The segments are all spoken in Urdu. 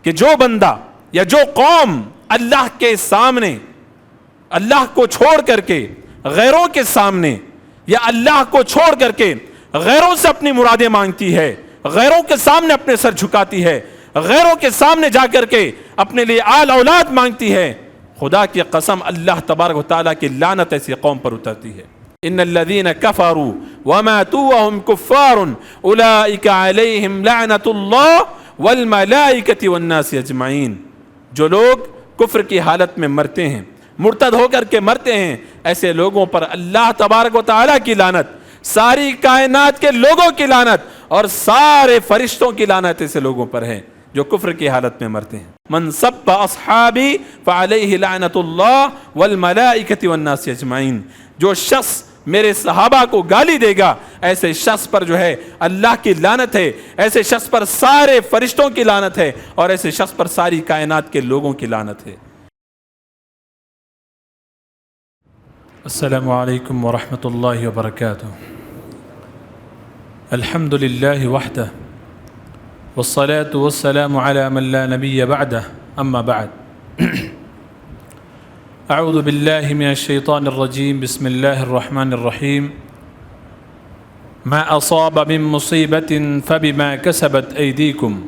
کہ جو بندہ یا جو قوم اللہ کے سامنے اللہ کو چھوڑ کر کے غیروں کے سامنے یا اللہ کو چھوڑ کر کے غیروں سے اپنی مرادیں مانگتی ہے، غیروں کے سامنے اپنے سر جھکاتی ہے، غیروں کے سامنے جا کر کے اپنے لیے آل اولاد مانگتی ہے، خدا کی قسم اللہ تبارک و تعالیٰ کی لعنت ایسی قوم پر اترتی ہے۔ ان الذين كفروا وماتوا وهم كفار اولئك عليهم لعنت الله والملائكة والناس اجمعین، جو لوگ کفر کی حالت میں مرتے ہیں، مرتد ہو کر کے مرتے ہیں، ایسے لوگوں پر اللہ تبارک و تعالیٰ کی لعنت، ساری کائنات کے لوگوں کی لعنت اور سارے فرشتوں کی لعنت ایسے لوگوں پر ہے جو کفر کی حالت میں مرتے ہیں۔ من سب اصحابی فعلیہ لعنت اللہ والملائکۃ والناس اجمعین، جو شخص میرے صحابہ کو گالی دے گا ایسے شخص پر جو ہے اللہ کی لعنت ہے، ایسے شخص پر سارے فرشتوں کی لعنت ہے اور ایسے شخص پر ساری کائنات کے لوگوں کی لعنت ہے۔ السلام علیکم ورحمۃ اللہ وبرکاتہ۔ الحمد للہ وحدہ والصلاة والسلام على من لا نبی بعدہ، اما بعد۔ اعوذ باللہ من الشیطان الرجیم، بسم اللہ الرحمن الرحیم۔ ما اصاب من مصیبت فبما کسبت ایدیکم،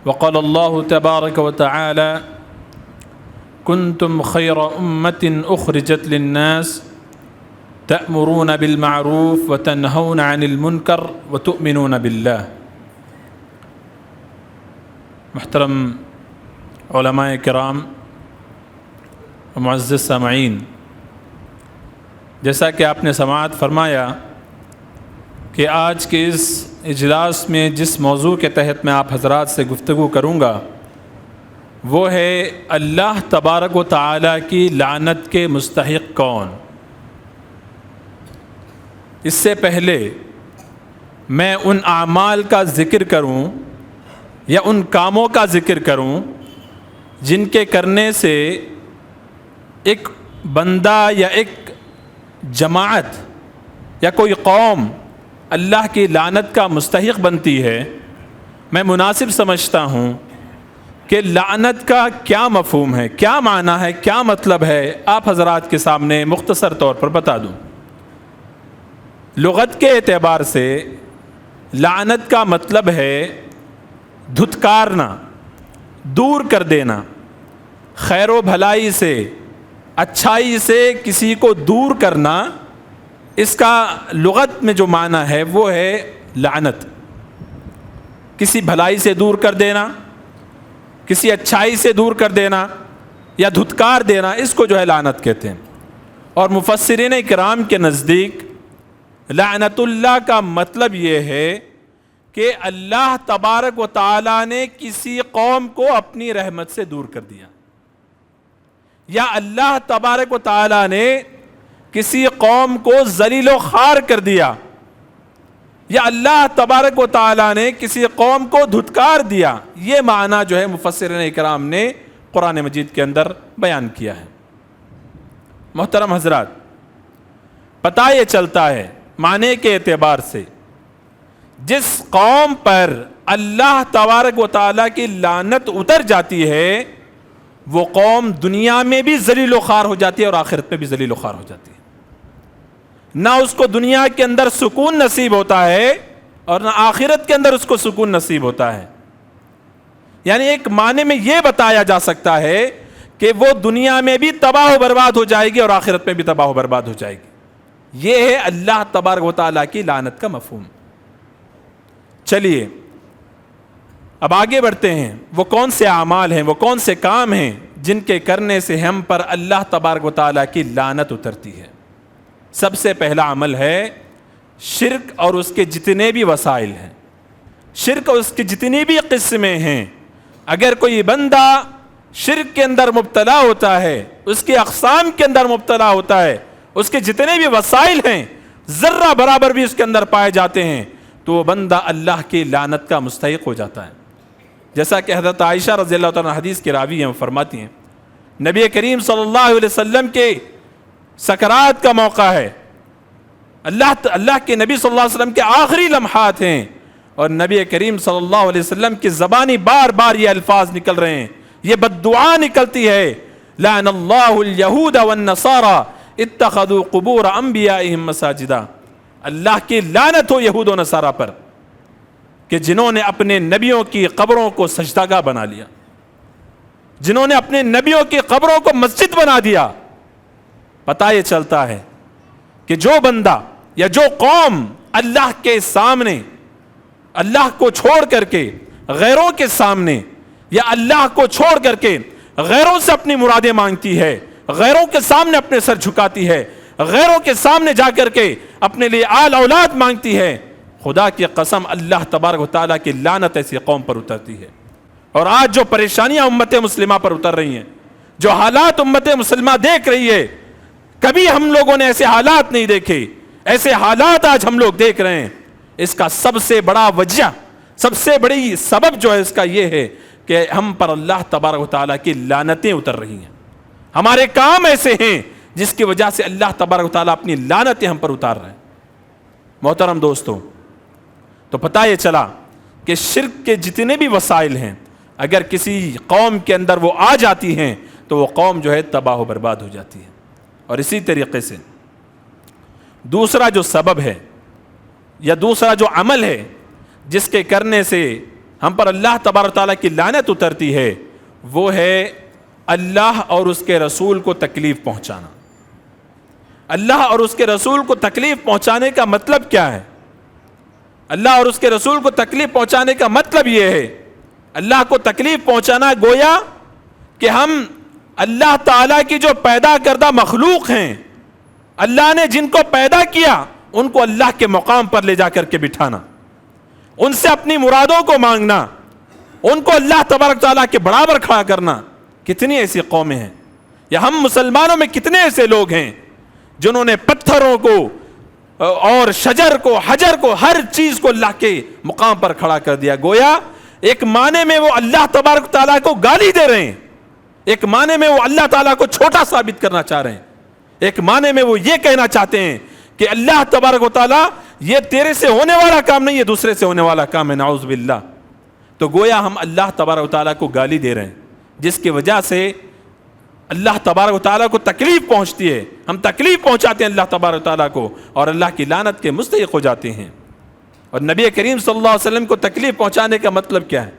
وقال اللہ تبارک وتعالی کنتم خیر امت اخرجت للناس تأمرون بالمعروف وتنہون عن المنکر وتؤمنون باللہ۔ محترم علماء کرام و معزز سامعین، جیسا کہ آپ نے سماعت فرمایا کہ آج کے اس اجلاس میں جس موضوع کے تحت میں آپ حضرات سے گفتگو کروں گا وہ ہے اللہ تبارک و تعالیٰ کی لعنت کے مستحق کون۔ اس سے پہلے میں ان اعمال کا ذکر کروں یا ان کاموں کا ذکر کروں جن کے کرنے سے ایک بندہ یا ایک جماعت یا کوئی قوم اللہ کی لعنت کا مستحق بنتی ہے، میں مناسب سمجھتا ہوں کہ لعنت کا کیا مفہوم ہے، کیا معنی ہے، کیا مطلب ہے، آپ حضرات کے سامنے مختصر طور پر بتا دوں۔ لغت کے اعتبار سے لعنت کا مطلب ہے دھتکارنا، دور کر دینا، خیر و بھلائی سے، اچھائی سے کسی کو دور کرنا، اس کا لغت میں جو معنی ہے وہ ہے لعنت۔ کسی بھلائی سے دور کر دینا، کسی اچھائی سے دور کر دینا یا دھتکار دینا، اس کو جو ہے لعنت کہتے ہیں۔ اور مفسرین کرام کے نزدیک لعنت اللہ کا مطلب یہ ہے کہ اللہ تبارک و تعالیٰ نے کسی قوم کو اپنی رحمت سے دور کر دیا، یا اللہ تبارک و تعالیٰ نے کسی قوم کو ذلیل و خوار کر دیا، یا اللہ تبارک و تعالیٰ نے کسی قوم کو دھتکار دیا۔ یہ معنی جو ہے مفسرین اکرام نے قرآن مجید کے اندر بیان کیا ہے۔ محترم حضرات، پتہ یہ چلتا ہے معنی کے اعتبار سے جس قوم پر اللہ تبارک و تعالیٰ کی لعنت اتر جاتی ہے وہ قوم دنیا میں بھی ذلیل و خوار ہو جاتی ہے اور آخرت میں بھی ذلیل و خوار ہو جاتی ہے۔ نہ اس کو دنیا کے اندر سکون نصیب ہوتا ہے اور نہ آخرت کے اندر اس کو سکون نصیب ہوتا ہے۔ یعنی ایک معنی میں یہ بتایا جا سکتا ہے کہ وہ دنیا میں بھی تباہ و برباد ہو جائے گی اور آخرت میں بھی تباہ و برباد ہو جائے گی۔ یہ ہے اللہ تبارک و تعالیٰ کی لعنت کا مفہوم۔ چلیے اب آگے بڑھتے ہیں، وہ کون سے اعمال ہیں، وہ کون سے کام ہیں جن کے کرنے سے ہم پر اللہ تبارک و تعالیٰ کی لعنت اترتی ہے۔ سب سے پہلا عمل ہے شرک اور اس کے جتنے بھی وسائل ہیں، شرک اور اس کی جتنی بھی قسمیں ہیں۔ اگر کوئی بندہ شرک کے اندر مبتلا ہوتا ہے، اس کی اقسام کے اندر مبتلا ہوتا ہے، اس کے جتنے بھی وسائل ہیں ذرہ برابر بھی اس کے اندر پائے جاتے ہیں تو وہ بندہ اللہ کی لعنت کا مستحق ہو جاتا ہے۔ جیسا کہ حضرت عائشہ رضی اللہ تعالیٰ عنہ حدیث کی راوی ہیں، وہ فرماتی ہیں نبی کریم صلی اللہ علیہ وسلم کے سکرات کا موقع ہے، اللہ کے نبی صلی اللہ علیہ وسلم کے آخری لمحات ہیں، اور نبی کریم صلی اللہ علیہ وسلم کی زبانی بار بار یہ الفاظ نکل رہے ہیں، یہ بد دعا نکلتی ہے، لعن اللہ الیہود والنصارى اتخذوا قبور انبیائہم مساجدا، اللہ کی لعنت ہو یہود و نصارہ پر کہ جنہوں نے اپنے نبیوں کی قبروں کو سجدہ بنا لیا، جنہوں نے اپنے نبیوں کی قبروں کو مسجد بنا دیا۔ پتہ یہ چلتا ہے کہ جو بندہ یا جو قوم اللہ کے سامنے اللہ کو چھوڑ کر کے غیروں کے سامنے یا اللہ کو چھوڑ کر کے غیروں سے اپنی مرادیں مانگتی ہے، غیروں کے سامنے اپنے سر جھکاتی ہے، غیروں کے سامنے جا کر کے اپنے لیے آل اولاد مانگتی ہے، خدا کی قسم اللہ تبارک و تعالیٰ کی لعنت ایسی قوم پر اترتی ہے۔ اور آج جو پریشانیاں امت مسلمہ پر اتر رہی ہیں، جو حالات امت مسلمہ دیکھ رہی ہے، کبھی ہم لوگوں نے ایسے حالات نہیں دیکھے، ایسے حالات آج ہم لوگ دیکھ رہے ہیں۔ اس کا سب سے بڑا وجہ، سب سے بڑی سبب جو ہے اس کا یہ ہے کہ ہم پر اللہ تبارک و تعالیٰ کی لعنتیں اتر رہی ہیں، ہمارے کام ایسے ہیں جس کی وجہ سے اللہ تبارک و تعالیٰ اپنی لعنتیں ہم پر اتار رہے ہیں۔ محترم دوستوں، تو پتہ یہ چلا کہ شرک کے جتنے بھی وسائل ہیں اگر کسی قوم کے اندر وہ آ جاتی ہیں تو وہ قوم جو ہے تباہ و برباد ہو جاتی ہے۔ اور اسی طریقے سے دوسرا جو سبب ہے یا دوسرا جو عمل ہے جس کے کرنے سے ہم پر اللہ تبارک و تعالیٰ کی لعنت اترتی ہے، وہ ہے اللہ اور اس کے رسول کو تکلیف پہنچانا۔ اللہ اور اس کے رسول کو تکلیف پہنچانے کا مطلب کیا ہے؟ اللہ اور اس کے رسول کو تکلیف پہنچانے کا مطلب یہ ہے، اللہ کو تکلیف پہنچانا گویا کہ ہم اللہ تعالیٰ کی جو پیدا کردہ مخلوق ہیں، اللہ نے جن کو پیدا کیا ان کو اللہ کے مقام پر لے جا کر کے بٹھانا، ان سے اپنی مرادوں کو مانگنا، ان کو اللہ تبارک تعالیٰ کے برابر کھڑا کرنا۔ کتنی ایسی قومیں ہیں، یا ہم مسلمانوں میں کتنے ایسے لوگ ہیں جنہوں نے پتھروں کو اور شجر کو، حجر کو، ہر چیز کو اللہ کے مقام پر کھڑا کر دیا۔ گویا ایک معنی میں وہ اللہ تبارک تعالیٰ کو گالی دے رہے ہیں، ایک معنی میں وہ اللہ تعالیٰ کو چھوٹا ثابت کرنا چاہ رہے ہیں، ایک معنی میں وہ یہ کہنا چاہتے ہیں کہ اللہ تبارک و تعالیٰ یہ تیرے سے ہونے والا کام نہیں، یہ دوسرے سے ہونے والا کام ہے، نعوذ باللہ۔ تو گویا ہم اللہ تبارک و تعالیٰ کو گالی دے رہے ہیں، جس کی وجہ سے اللہ تبارک و تعالیٰ کو تکلیف پہنچتی ہے، ہم تکلیف پہنچاتے ہیں اللہ تبارک و تعالیٰ کو اور اللہ کی لعنت کے مستحق ہو جاتے ہیں۔ اور نبی کریم صلی اللہ علیہ وسلم کو تکلیف پہنچانے کا مطلب کیا ہے؟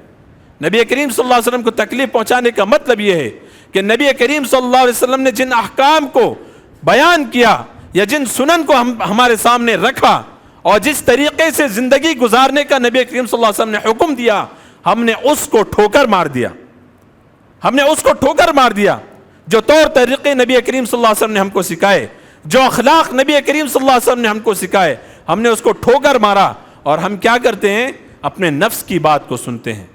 نبی کریم صلی اللہ علیہ وسلم کو تکلیف پہنچانے کا مطلب یہ ہے کہ نبی کریم صلی اللہ علیہ وسلم نے جن احکام کو بیان کیا یا جن سنن کو ہمارے سامنے رکھا اور جس طریقے سے زندگی گزارنے کا نبی کریم صلی اللہ علیہ وسلم نے حکم دیا، ہم نے اس کو ٹھوکر مار دیا، ہم نے اس کو ٹھوکر مار دیا۔ جو طور طریقے نبی کریم صلی اللہ علیہ وسلم نے ہم کو سکھائے، جو اخلاق نبی کریم صلی اللہ علیہ وسلم نے ہم کو سکھائے، ہم نے اس کو ٹھوکر مارا۔ اور ہم کیا کرتے ہیں؟ اپنے نفس کی بات کو سنتے ہیں،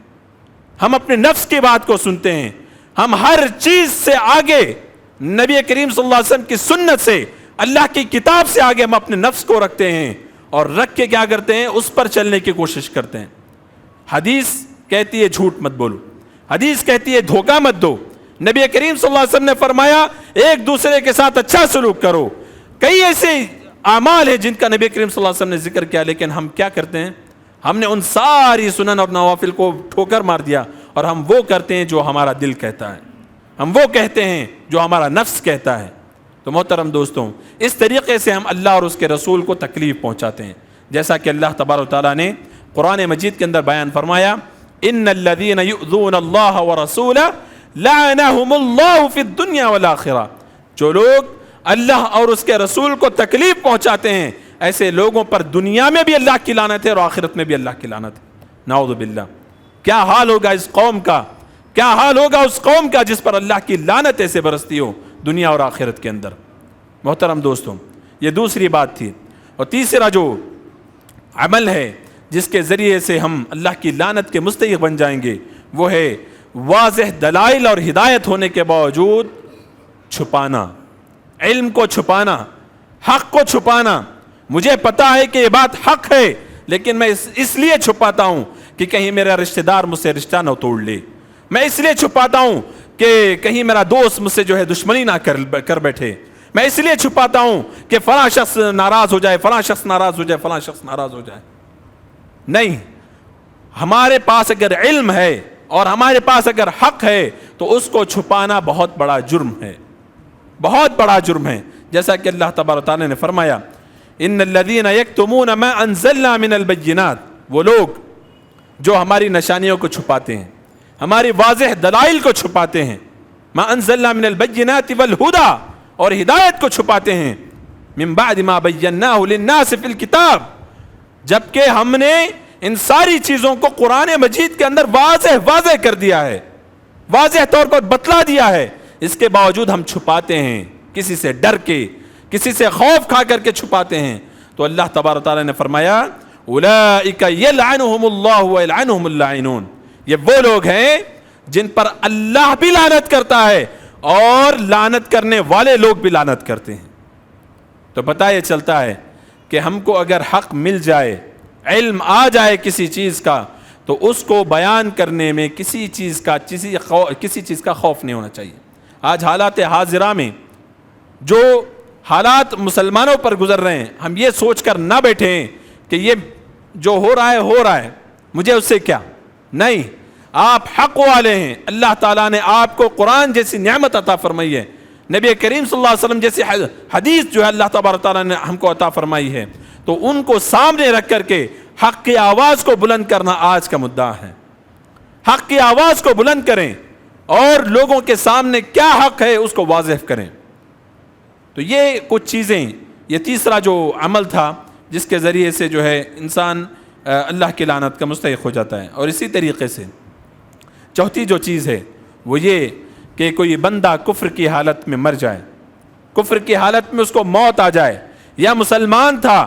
ہم اپنے نفس کی بات کو سنتے ہیں، ہم ہر چیز سے آگے نبی کریم صلی اللہ علیہ وسلم کی سنت سے، اللہ کی کتاب سے آگے ہم اپنے نفس کو رکھتے ہیں اور رکھ کے کیا کرتے ہیں؟ اس پر چلنے کی کوشش کرتے ہیں۔ حدیث کہتی ہے جھوٹ مت بولو، حدیث کہتی ہے دھوکہ مت دو۔ نبی کریم صلی اللہ علیہ وسلم نے فرمایا ایک دوسرے کے ساتھ اچھا سلوک کرو۔ کئی ایسے اعمال ہیں جن کا نبی کریم صلی اللہ علیہ وسلم نے ذکر کیا، لیکن ہم کیا کرتے ہیں؟ ہم نے ان ساری سنن اور نوافل کو ٹھوکر مار دیا اور ہم وہ کرتے ہیں جو ہمارا دل کہتا ہے، ہم وہ کہتے ہیں جو ہمارا نفس کہتا ہے۔ تو محترم دوستوں، اس طریقے سے ہم اللہ اور اس کے رسول کو تکلیف پہنچاتے ہیں، جیسا کہ اللہ تبارک و تعالیٰ نے قرآن مجید کے اندر بیان فرمایا، ان الذین یؤذون اللہ ورسولہ لعنہم اللہ فی الدنیا والآخرہ۔ جو لوگ اللہ اور اس کے رسول کو تکلیف پہنچاتے ہیں، ایسے لوگوں پر دنیا میں بھی اللہ کی لعنت ہے اور آخرت میں بھی اللہ کی لعنت ہے، نعوذ باللہ۔ کیا حال ہوگا اس قوم کا، کیا حال ہوگا اس قوم کا جس پر اللہ کی لعنت ایسے برستی ہو دنیا اور آخرت کے اندر۔ محترم دوستوں، یہ دوسری بات تھی۔ اور تیسرا جو عمل ہے جس کے ذریعے سے ہم اللہ کی لعنت کے مستحق بن جائیں گے، وہ ہے واضح دلائل اور ہدایت ہونے کے باوجود چھپانا، علم کو چھپانا، حق کو چھپانا۔ مجھے پتا ہے کہ یہ بات حق ہے، لیکن میں اس لیے چھپاتا ہوں کہ کہیں میرا رشتہ دار مجھ سے رشتہ نہ توڑ لے، میں اس لیے چھپاتا ہوں کہ کہیں میرا دوست مجھ سے جو ہے دشمنی نہ کر بیٹھے، میں اس لیے چھپاتا ہوں کہ فلاں شخص ناراض ہو جائے، فلاں شخص ناراض ہو جائے، فلاں شخص ناراض ہو جائے۔ نہیں، ہمارے پاس اگر علم ہے اور ہمارے پاس اگر حق ہے تو اس کو چھپانا بہت بڑا جرم ہے، بہت بڑا جرم ہے. جیسا کہ اللہ تبارک و تعالی نے فرمایا ان الذین یکتمون ما انزلنا من البینات، وہ لوگ جو ہماری نشانیوں کو چھپاتے ہیں، ہماری واضح دلائل کو چھپاتے ہیں، ما انزلنا من البینات والہدی، اور ہدایت کو چھپاتے ہیں، من بعد ما بیناہ للناس فی الکتاب، جبکہ ہم نے ان ساری چیزوں کو قرآن مجید کے اندر واضح کر دیا ہے، واضح طور پر بتلا دیا ہے، اس کے باوجود ہم چھپاتے ہیں، کسی سے ڈر کے، کسی سے خوف کھا کر کے چھپاتے ہیں. تو اللہ تبارک تعالیٰ نے فرمایا اولئک یلعنہم اللہ ویلعنہم اللاعنون، یہ وہ لوگ ہیں جن پر اللہ بھی لعنت کرتا ہے اور لعنت کرنے والے لوگ بھی لعنت کرتے ہیں. تو پتہ یہ چلتا ہے کہ ہم کو اگر حق مل جائے، علم آ جائے کسی چیز کا، تو اس کو بیان کرنے میں کسی چیز کا خوف نہیں ہونا چاہیے. آج حالات حاضرہ میں جو حالات مسلمانوں پر گزر رہے ہیں، ہم یہ سوچ کر نہ بیٹھیں کہ یہ جو ہو رہا ہے مجھے اس سے کیا. نہیں، آپ حق والے ہیں. اللہ تعالیٰ نے آپ کو قرآن جیسی نعمت عطا فرمائی ہے، نبی کریم صلی اللہ علیہ وسلم جیسی حدیث جو ہے اللہ تبارک تعالیٰ نے ہم کو عطا فرمائی ہے. تو ان کو سامنے رکھ کر کے حق کی آواز کو بلند کرنا آج کا مدعا ہے. حق کی آواز کو بلند کریں اور لوگوں کے سامنے کیا حق ہے اس کو واضح کریں. تو یہ کچھ چیزیں، یہ تیسرا جو عمل تھا جس کے ذریعے سے جو ہے انسان اللہ کی لعنت کا مستحق ہو جاتا ہے. اور اسی طریقے سے چوتھی جو چیز ہے وہ یہ کہ کوئی بندہ کفر کی حالت میں مر جائے، کفر کی حالت میں اس کو موت آ جائے، یا مسلمان تھا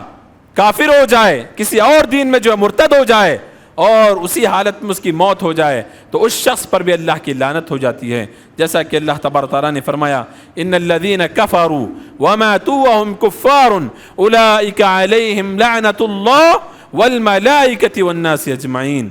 کافر ہو جائے، کسی اور دین میں جو ہے مرتد ہو جائے اور اسی حالت میں اس کی موت ہو جائے، تو اس شخص پر بھی اللہ کی لعنت ہو جاتی ہے. جیسا کہ اللہ تبارک تعالیٰ نے فرمایا ان الذین کفروا وماتوا وهم کفار اولئک علیہم لعنت اللہ والملائکۃ والناس اجمعین.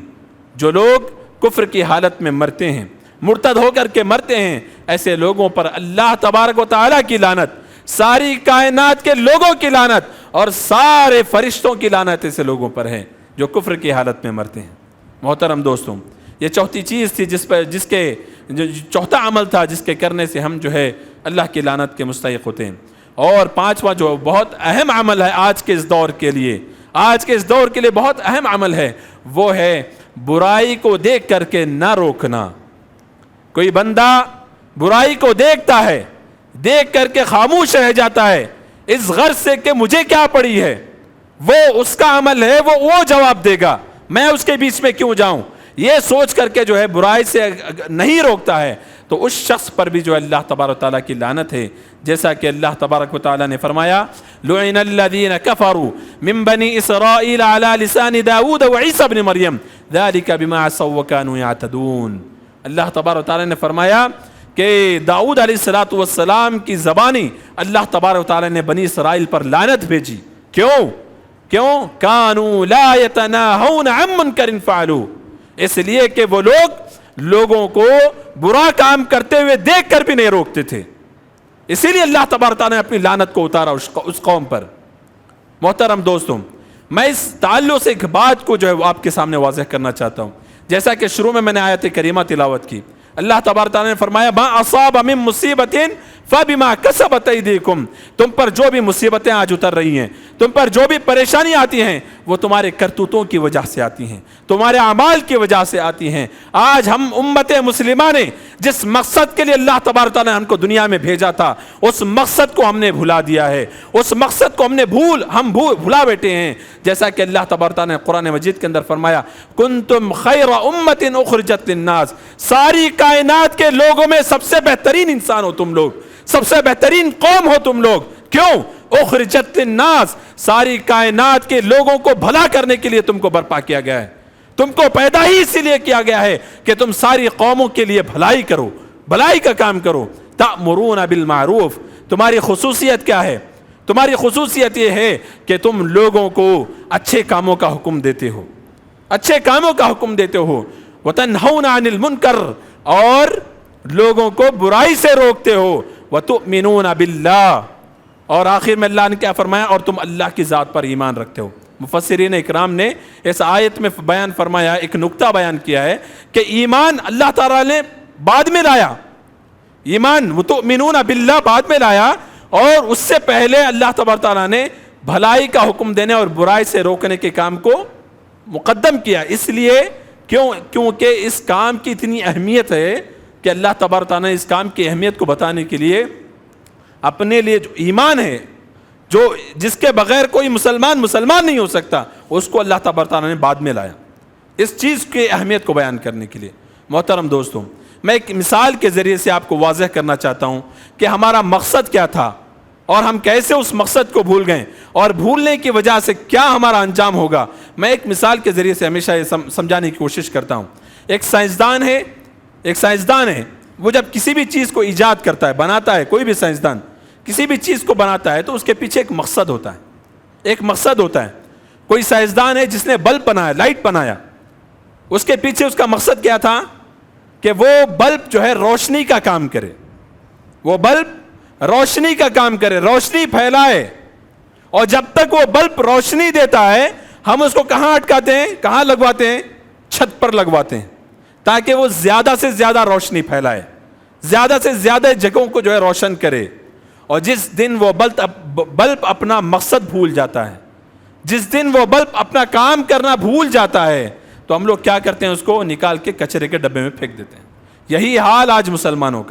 جو لوگ کفر کی حالت میں مرتے ہیں، مرتد ہو کر کے مرتے ہیں، ایسے لوگوں پر اللہ تبارک و تعالیٰ کی لعنت، ساری کائنات کے لوگوں کی لعنت اور سارے فرشتوں کی لعنت ایسے لوگوں پر ہے جو کفر کی حالت میں مرتے ہیں. محترم دوستوں، یہ چوتھی چیز تھی چوتھا عمل تھا جس کے کرنے سے ہم جو ہے اللہ کی لعنت کے مستحق ہوتے ہیں. اور پانچواں جو بہت اہم عمل ہے آج کے اس دور کے لیے بہت اہم عمل ہے، وہ ہے برائی کو دیکھ کر کے نہ روکنا. کوئی بندہ برائی کو دیکھتا ہے، دیکھ کر کے خاموش رہ جاتا ہے اس غرض سے کہ مجھے کیا پڑی ہے، وہ اس کا عمل ہے، وہ جواب دے گا، میں اس کے بیچ میں کیوں جاؤں، یہ سوچ کر کے جو ہے برائی سے نہیں روکتا ہے، تو اس شخص پر بھی جو اللہ تبارک و تعالیٰ کی لعنت ہے. جیسا کہ اللہ تبارک و تعالیٰ نے فرمایا لعن الذین کفروا من بنی اسرائیل علی لسان داود وعیسی ابن مریم ذلک بما عصوا وکانوا یعتدون. اللہ تبارک و تعالیٰ نے فرمایا کہ داؤد علیہ السلام کی زبانی اللہ تبارک و تعالیٰ نے بنی اسرائیل پر لعنت بھیجی. کیوں؟ کانوا لا یتناہون عن منکر فعلوا، اس لیے کہ وہ لوگوں کو برا کام کرتے ہوئے دیکھ کر بھی نہیں روکتے تھے، اسی لیے اللہ تبارک تعالیٰ نے اپنی لعنت کو اتارا اس قوم پر. محترم دوستوں، میں اس تعلق سے ایک بات کو جو ہے آپ کے سامنے واضح کرنا چاہتا ہوں. جیسا کہ شروع میں نے آیت کریمہ تلاوت کی، اللہ تبارک تعالیٰ نے فرمایا ما اصاب من مصیبت فبما کسبت ایدیکم، تم پر جو بھی مصیبتیں آج اتر رہی ہیں، تم پر جو بھی پریشانی آتی ہیں، وہ تمہارے کرتوتوں کی وجہ سے آتی ہیں، تمہارے اعمال کی وجہ سے آتی ہیں. آج ہم امت مسلمہ نے جس مقصد کے لیے اللہ تبارک تعالیٰ نے ہم کو دنیا میں بھیجا تھا، اس مقصد کو ہم نے بھلا دیا ہے، اس مقصد کو ہم بھلا بیٹھے ہیں. جیسا کہ اللہ تبارک تعالیٰ نے قرآن مجید کے اندر فرمایا کنتم خیر امت اخرجت للناس، ساری کائنات کے لوگوں میں سب سے بہترین انسان ہو تم لوگ، سب سے بہترین قوم ہو تم لوگ. کیوں؟ اخرجت للناس، ساری کائنات کے لوگوں کو بھلا کرنے کے لیے تم کو برپا کیا گیا ہے، تم کو پیدا ہی اسی لیے کیا گیا ہے کہ تم ساری قوموں کے لیے بھلائی کرو، بھلائی کا کام کرو. تأمرون بالمعروف، تمہاری خصوصیت کیا ہے؟ تمہاری خصوصیت یہ ہے کہ تم لوگوں کو اچھے کاموں کا حکم دیتے ہو، اچھے کاموں کا حکم دیتے ہو. وتنہون عن المنکر، اور لوگوں کو برائی سے روکتے ہو. وتؤمنون باللہ، اور آخر میں اللہ نے کیا فرمایا اور تم اللہ کی ذات پر ایمان رکھتے ہو. مفسرین اکرام نے اس آیت میں بیان فرمایا، ایک نقطہ بیان کیا ہے کہ ایمان اللہ تعالیٰ نے بعد میں لایا، ایمان وتؤمنون باللہ بعد میں لایا، اور اس سے پہلے اللہ تبارک تعالیٰ نے بھلائی کا حکم دینے اور برائی سے روکنے کے کام کو مقدم کیا۔ اس لیے کیونکہ اس کام کی اتنی اہمیت ہے کہ اللہ تبارک تعالیٰ نے اس کام کی اہمیت کو بتانے کے لیے اپنے لیے جو ایمان ہے، جو جس کے بغیر کوئی مسلمان نہیں ہو سکتا، اس کو اللہ تبارک تعالیٰ نے بعد میں لایا اس چیز کی اہمیت کو بیان کرنے کے لیے۔ محترم دوستوں، میں ایک مثال کے ذریعے سے آپ کو واضح کرنا چاہتا ہوں کہ ہمارا مقصد کیا تھا اور ہم کیسے اس مقصد کو بھول گئے، اور بھولنے کی وجہ سے کیا ہمارا انجام ہوگا۔ میں ایک مثال کے ذریعے سے ہمیشہ یہ سمجھانے کی کوشش کرتا ہوں۔ ایک سائنسدان ہے، وہ جب کسی بھی چیز کو ایجاد کرتا ہے، بناتا ہے، کوئی بھی سائنسدان کسی بھی چیز کو بناتا ہے تو اس کے پیچھے ایک مقصد ہوتا ہے۔ کوئی سائنسدان ہے جس نے بلب بنایا، لائٹ بنایا، اس کے پیچھے اس کا مقصد کیا تھا کہ وہ بلب جو ہے روشنی کا کام کرے، روشنی پھیلائے، اور جب تک وہ بلب روشنی دیتا ہے ہم اس کو کہاں اٹکاتے ہیں، کہاں لگواتے ہیں؟ چھت پر لگواتے ہیں، تاکہ وہ زیادہ سے زیادہ روشنی پھیلائے، زیادہ سے زیادہ جگہوں کو جو ہے روشن کرے۔ اور جس دن وہ بلب اپنا مقصد بھول جاتا ہے، جس دن وہ بلب اپنا کام کرنا بھول جاتا ہے، تو ہم لوگ کیا کرتے ہیں؟ اس کو نکال کے کچرے کے ڈبے میں پھینک دیتے ہیں۔ یہی حال آج مسلمانوں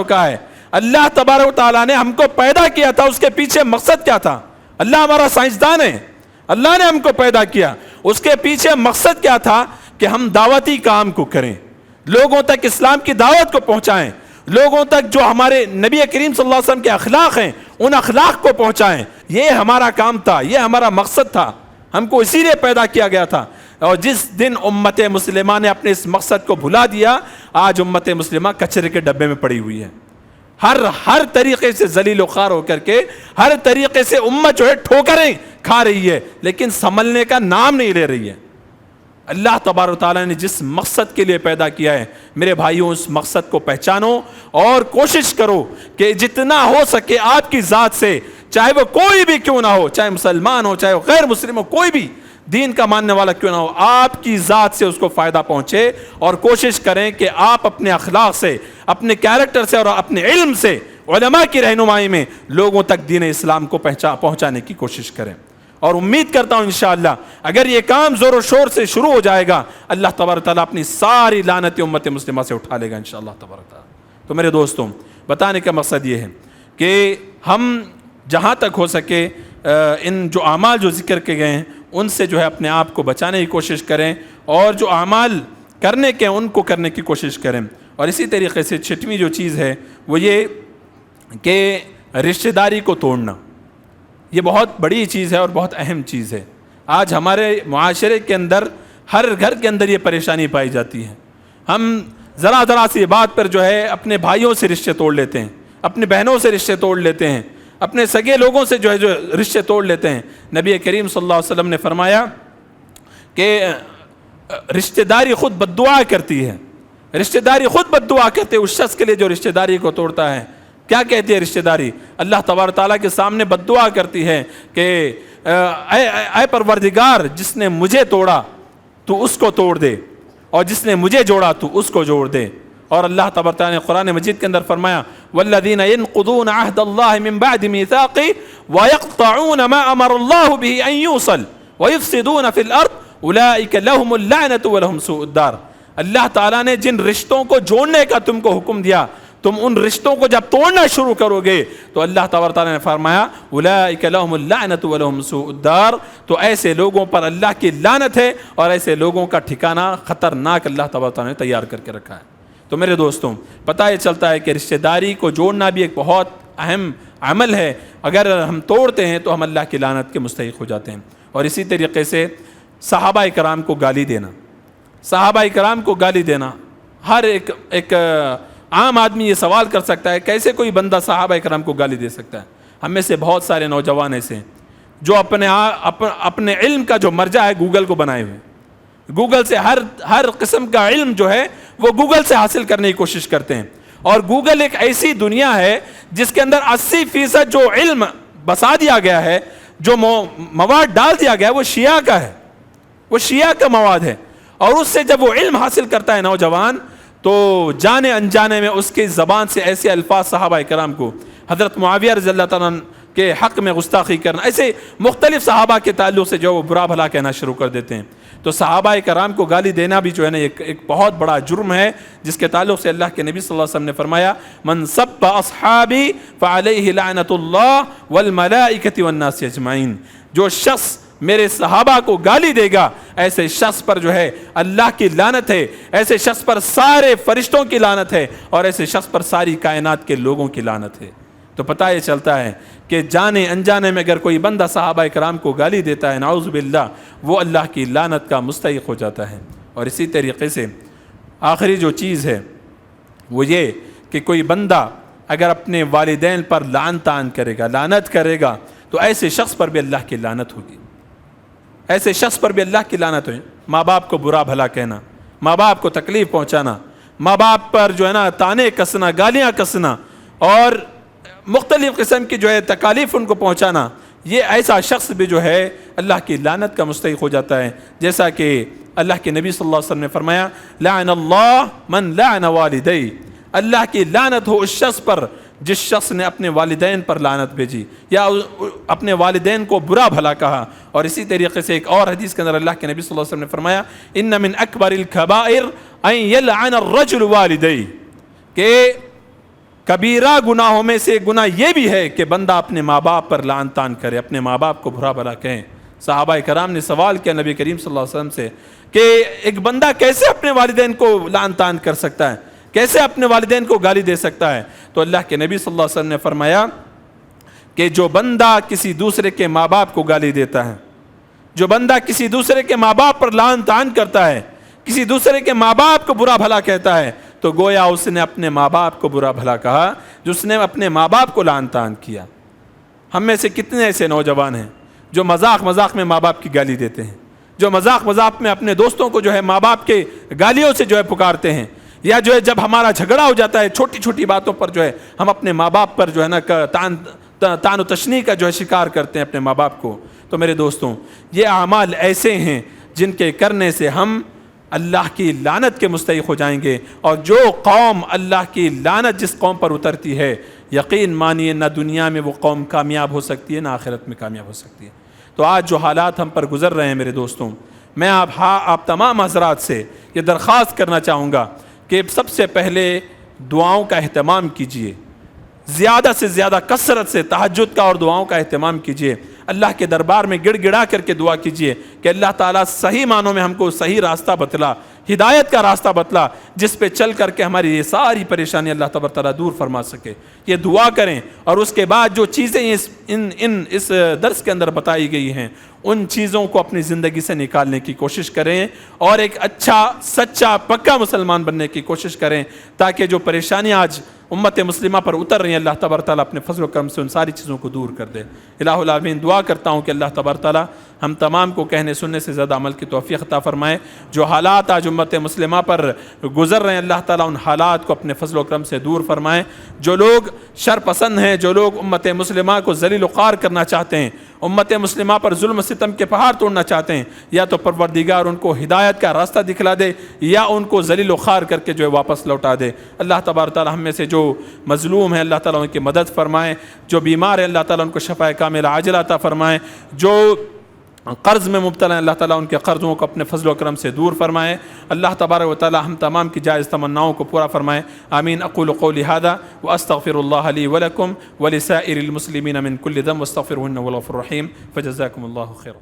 کا ہے۔ اللہ تبارک و تعالیٰ نے ہم کو پیدا کیا تھا، اس کے پیچھے مقصد کیا تھا؟ اللہ ہمارا سائنسدان ہے، اللہ نے ہم کو پیدا کیا، اس کے پیچھے مقصد کیا تھا کہ ہم دعوتی کام کو کریں، لوگوں تک اسلام کی دعوت کو پہنچائیں، لوگوں تک جو ہمارے نبی کریم صلی اللہ علیہ وسلم کے اخلاق ہیں ان اخلاق کو پہنچائیں۔ یہ ہمارا کام تھا، یہ ہمارا مقصد تھا، ہم کو اسی لیے پیدا کیا گیا تھا۔ اور جس دن امت مسلمہ نے اپنے اس مقصد کو بھلا دیا، آج امت مسلمہ کچرے کے ڈبے میں پڑی ہوئی ہے، ہر طریقے سے ذلیل و خوار ہو کر کے، ہر طریقے سے امت جو ہے ٹھوکریں کھا رہی ہے، لیکن سنبھلنے کا نام نہیں لے رہی ہے۔ اللہ تبارک و تعالیٰ نے جس مقصد کے لیے پیدا کیا ہے، میرے بھائیوں، اس مقصد کو پہچانو اور کوشش کرو کہ جتنا ہو سکے آپ کی ذات سے، چاہے وہ کوئی بھی کیوں نہ ہو، چاہے مسلمان ہو، چاہے وہ غیر مسلم ہو، کوئی بھی دین کا ماننے والا کیوں نہ ہو، آپ کی ذات سے اس کو فائدہ پہنچے، اور کوشش کریں کہ آپ اپنے اخلاق سے، اپنے کیریکٹر سے اور اپنے علم سے، علماء کی رہنمائی میں لوگوں تک دین اسلام کو پہنچانے کی کوشش کریں۔ اور امید کرتا ہوں انشاءاللہ اگر یہ کام زور و شور سے شروع ہو جائے گا، اللہ تبارک تعالیٰ اپنی ساری لعنتیں امت مسلمہ سے اٹھا لے گا انشاءاللہ تبارک تعالیٰ۔ تو میرے دوستوں، بتانے کا مقصد یہ ہے کہ ہم جہاں تک ہو سکے ان جو اعمال جو ذکر کے گئے ہیں ان سے جو ہے اپنے آپ کو بچانے کی کوشش کریں، اور جو اعمال کرنے کے ان کو کرنے کی کوشش کریں۔ اور اسی طریقے سے چھٹویں جو چیز ہے وہ یہ کہ رشتہ داری کو توڑنا، یہ بہت بڑی چیز ہے اور بہت اہم چیز ہے۔ آج ہمارے معاشرے کے اندر ہر گھر کے اندر یہ پریشانی پائی جاتی ہے۔ ہم ذرا سی بات پر جو ہے اپنے بھائیوں سے رشتے توڑ لیتے ہیں، اپنے بہنوں سے رشتے توڑ لیتے ہیں، اپنے سگے لوگوں سے جو رشتے توڑ لیتے ہیں۔ نبی کریم صلی اللہ علیہ وسلم نے فرمایا کہ رشتہ داری خود بد دعا کرتی ہے، رشتہ داری خود بد دعا کرتے ہے اس شخص کے لیے جو رشتہ داری کو توڑتا ہے۔ کیا کہتی ہے رشتہ داری؟ اللہ تبارک تعالیٰ کے سامنے بد دعا کرتی ہے کہ اے پروردگار، جس نے مجھے توڑا تو اس کو توڑ دے، اور جس نے مجھے جوڑا تو اس کو جوڑ دے۔ اور اللہ تبارک تعالیٰ نے قرآن مجید کے اندر فرمایا والذین ينقضون عہد اللہ من بعد میثاقہ ویقطعون ما امر اللہ به ان یوصل ویفسدون فی الارض اولئک لهم اللعنۃ ولهم سوء الدار۔ اللہ تعالیٰ نے جن رشتوں کو جوڑنے کا تم کو حکم دیا، تم ان رشتوں کو جب توڑنا شروع کرو گے تو اللہ تبارک تعالیٰ نے فرمایا اولئک لهم اللعنۃ ولهم سوء الدار، تو ایسے لوگوں پر اللہ کی لعنت ہے اور ایسے لوگوں کا ٹھکانہ خطرناک اللہ تبارک تعالیٰ نے تیار کر کے رکھا ہے۔ تو میرے دوستوں، پتہ یہ چلتا ہے کہ رشتہ داری کو جوڑنا بھی ایک بہت اہم عمل ہے، اگر ہم توڑتے ہیں تو ہم اللہ کی لعنت کے مستحق ہو جاتے ہیں۔ اور اسی طریقے سے صحابہ کرام کو گالی دینا، صحابہ کرام کو گالی دینا، ہر ایک عام آدمی یہ سوال کر سکتا ہے کیسے کوئی بندہ صحابہ کرام کو گالی دے سکتا ہے۔ ہم میں سے بہت سارے نوجوان ایسے ہیں جو اپنے علم کا جو مرجع ہے گوگل کو بنائے ہوئے، گوگل سے ہر قسم کا علم جو ہے وہ گوگل سے حاصل کرنے کی کوشش کرتے ہیں۔ اور گوگل ایک ایسی دنیا ہے جس کے اندر 80% جو علم بسا دیا گیا ہے، جو مواد ڈال دیا گیا وہ شیعہ کا ہے، وہ شیعہ کا مواد ہے، اور اس سے جب وہ علم حاصل کرتا ہے نوجوان تو جانے انجانے میں اس کی زبان سے ایسے الفاظ صحابہ کرام کو، حضرت معاویہ رضی اللہ تعالیٰ عنہ کے حق میں گستاخی کرنا، ایسے مختلف صحابہ کے تعلق سے جو وہ برا بھلا کہنا شروع کر دیتے ہیں. تو صحابہ کرام کو گالی دینا بھی جو ہے نا ایک بہت بڑا جرم ہے، جس کے تعلق سے اللہ کے نبی صلی اللہ علیہ وسلم نے فرمایا من سب اصحابی فعلیہ لعنت اللہ والملائکۃ والناس اجمعین، جو شخص میرے صحابہ کو گالی دے گا ایسے شخص پر جو ہے اللہ کی لعنت ہے، ایسے شخص پر سارے فرشتوں کی لعنت ہے، اور ایسے شخص پر ساری کائنات کے لوگوں کی لعنت ہے. تو پتہ یہ چلتا ہے کہ جانے انجانے میں اگر کوئی بندہ صحابہ کرام کو گالی دیتا ہے نعوذ باللہ، وہ اللہ کی لعنت کا مستحق ہو جاتا ہے. اور اسی طریقے سے آخری جو چیز ہے وہ یہ کہ کوئی بندہ اگر اپنے والدین پر لعنت کرے گا تو ایسے شخص پر بھی اللہ کی لعنت ہوگی، ایسے شخص پر بھی اللہ کی لعنت ہوگی. ماں باپ کو برا بھلا کہنا، ماں باپ کو تکلیف پہنچانا، ماں باپ پر جو ہے نا تانے کسنا، گالیاں کسنا، اور مختلف قسم کی جو ہے تکالیف ان کو پہنچانا، یہ ایسا شخص بھی جو ہے اللہ کی لعنت کا مستحق ہو جاتا ہے. جیسا کہ اللہ کے نبی صلی اللہ علیہ وسلم نے فرمایا لعن اللہ من لعن والدی، اللہ کی لعنت ہو اس شخص پر جس شخص نے اپنے والدین پر لعنت بھیجی یا اپنے والدین کو برا بھلا کہا. اور اسی طریقے سے ایک اور حدیث کے اندر اللہ کے نبی صلی اللہ علیہ وسلم نے فرمایا ان من اکبر الکبائر ان یلعن الرجل والدی، کہ کبیرہ گناہوں میں سے گناہ یہ بھی ہے کہ بندہ اپنے ماں باپ پر لعن طعن کرے، اپنے ماں باپ کو برا بھلا کہیں. صحابہ کرام نے سوال کیا نبی کریم صلی اللہ علیہ وسلم سے کہ ایک بندہ کیسے اپنے والدین کو لعن طعن کر سکتا ہے، کیسے اپنے والدین کو گالی دے سکتا ہے؟ تو اللہ کے نبی صلی اللہ علیہ وسلم نے فرمایا کہ جو بندہ کسی دوسرے کے ماں باپ کو گالی دیتا ہے، جو بندہ کسی دوسرے کے ماں باپ پر لعن طعن کرتا ہے، کسی دوسرے کے ماں باپ کو برا بھلا کہتا ہے، تو گویا اس نے اپنے ماں باپ کو برا بھلا کہا، جس نے اپنے ماں باپ کو لعن طعن کیا. ہم میں سے کتنے ایسے نوجوان ہیں جو مذاق میں ماں باپ کی گالی دیتے ہیں، جو مذاق میں اپنے دوستوں کو جو ہے ماں باپ کے گالیوں سے جو ہے پکارتے ہیں، یا جو ہے جب ہمارا جھگڑا ہو جاتا ہے چھوٹی چھوٹی باتوں پر جو ہے ہم اپنے ماں باپ پر جو ہے نا تان و تشنیع کا جو ہے شکار کرتے ہیں اپنے ماں باپ کو. تو میرے دوستوں، یہ اعمال ایسے ہیں جن کے کرنے سے ہم اللہ کی لعنت کے مستحق ہو جائیں گے. اور جو قوم اللہ کی لعنت جس قوم پر اترتی ہے، یقین مانیے نہ دنیا میں وہ قوم کامیاب ہو سکتی ہے نہ آخرت میں کامیاب ہو سکتی ہے. تو آج جو حالات ہم پر گزر رہے ہیں میرے دوستوں، میں آپ تمام حضرات سے یہ درخواست کرنا چاہوں گا کہ سب سے پہلے دعاؤں کا اہتمام کیجئے، زیادہ سے زیادہ کثرت سے تہجد کا اور دعاؤں کا اہتمام کیجئے. اللہ کے دربار میں گڑ گڑا کر کے دعا کیجئے کہ اللہ تعالیٰ صحیح معنوں میں ہم کو صحیح راستہ بتلا، ہدایت کا راستہ بتلا، جس پہ چل کر کے ہماری یہ ساری پریشانی اللہ تبارک تعالیٰ دور فرما سکے. یہ دعا کریں، اور اس کے بعد جو چیزیں اس درس کے اندر بتائی گئی ہیں ان چیزوں کو اپنی زندگی سے نکالنے کی کوشش کریں، اور ایک اچھا سچا پکا مسلمان بننے کی کوشش کریں، تاکہ جو پریشانیاں آج امت مسلمہ پر اتر رہی ہیں اللہ تبارک تعالیٰ اپنے فضل و کرم سے ان ساری چیزوں کو دور کر دے. الہ العالمین دعا کرتا ہوں کہ اللہ تبارک تعالیٰ ہم تمام کو کہنے سننے سے زیادہ عمل کی توفیق عطا فرمائے. جو حالات آج امت مسلمہ پر گزر رہے ہیں اللہ تعالیٰ ان حالات کو اپنے فضل و کرم سے دور فرمائے. جو لوگ شر پسند ہیں، جو لوگ امت مسلمہ کو ذلیل و خوار کرنا چاہتے ہیں، امت مسلمہ پر ظلم و ستم کے پہاڑ توڑنا چاہتے ہیں، یا تو پروردگار ان کو ہدایت کا راستہ دکھلا دے یا ان کو ذلیل و خوار کر کے جو ہے واپس لوٹا دے. اللہ تبارک تعالیٰ ہم میں سے جو مظلوم ہیں اللہ تعالیٰ ان کی مدد فرمائے، جو بیمار ہیں اللہ تعالیٰ ان کو شفاء کاملہ عاجلہ عطا فرمائے، جو قرض میں مبتلا ہیں اللہ تعالیٰ ان کے قرضوں کو اپنے فضل و کرم سے دور فرمائے. اللہ تبارک و تعالیٰ ہم تمام کی جائز تمناؤں کو پورا فرمائے. آمین. اقول قولی ھذا واستغفر اللہ لی ولکم ولسائر المسلمین من کل ذنب واستغفروہ انہ هو الغفور الرحیم. فجزاکم اللہ خیرا.